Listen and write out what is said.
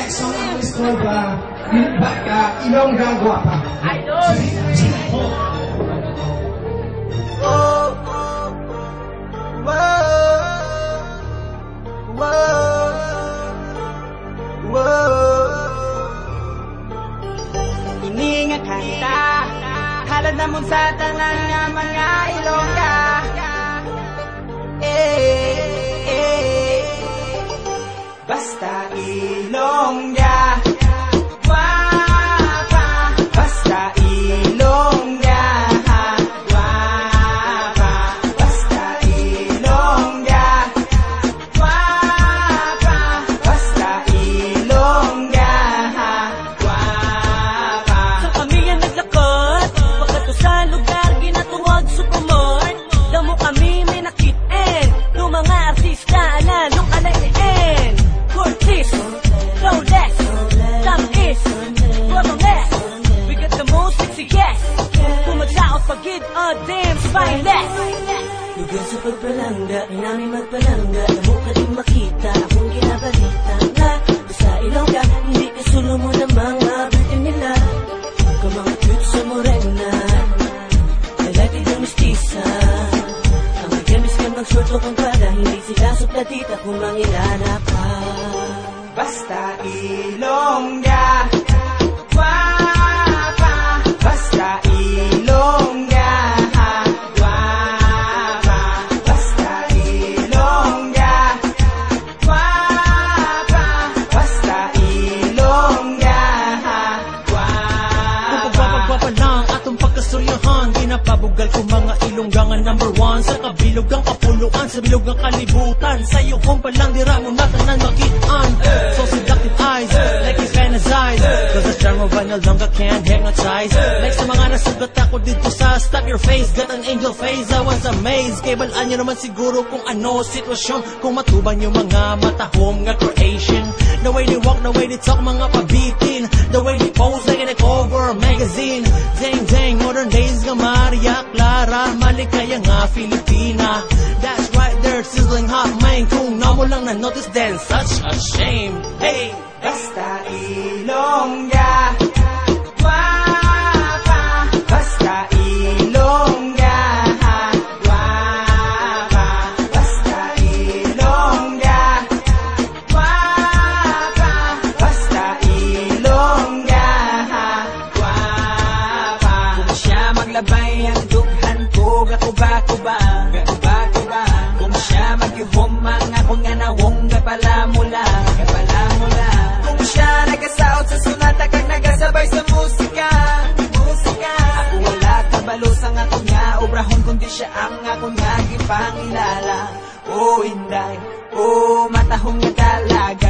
next song is called Ilongga Guapa. Idol! Ini nga kanta halad namon sa tanan nga mga Ilongga. Basta Ilongga guapa, basta Ilongga guapa, basta Ilongga guapa, basta Ilongga guapa. Sa kami ang naglakot, pagkato sa lugar ginatuwag supamon. Damo kami may nakitin, yung mga artista na nung alayin. Curtis, Flawless, Tamis, Bottleness. We got the most sexy guests. Pumagsakot pagid o dim spineless. Lugar sa pagpalangga, namin magpalangga. Damo ka din makita, akong ginabalita na sa Ilongga, hindi ka sulo mo ng mga beauty nila. Kung mga cute sa morena, lalaki ng mistisa. Ang magamis ka mag-short o kung para, hindi sila suplatita kung mangilana ka. Basta Ilongga guapa, basta Ilongga guapa, basta Ilongga guapa, basta Ilongga guapa. Kung pagpapagpapa lang atong pagkastoryahan, di napabugal ko mga Ilonggangan number one. Sa kabilog ang kapuluan, sa bilog ang kalibutan. Sa'yo kung palang dira mo na tanan makitaan. So seductive eyes, like you fantasize. Cause the charm of an Ilongga can't hypnotize. Like sa mga nasugat ako dito sa Stop Your Face, got an angel face, I was amazed. Kay balaan nyo naman siguro kung ano sitwasyon, kung matuban yung mga matahom nga creation. The way they walk, the way they talk, mga pabitin. The way they pose like in a cover magazine. Dang dang, modern days nga Maria Clara, malikaya nga Filipina. That's right there, sizzling hot man. Kung na mo lang na-notice then such a shame. Hey! Basta Ilongga guapa, basta Ilongga guapa, basta Ilongga guapa, basta Ilongga guapa. Kung siya maglabay ang dughan ko, gakuba-kuba, gakuba-kuba. Kung siya mag-ihom mga kung nga nawong gapalamula, gapalamula. Kung siya nagasaot sa sunata kag nagasabay sa musika, musika. Ako wala kabalo sa nga kung nga obrahon kundi siya ang ako nga gipangilala. Oh inday, oh matahong nga dalaga.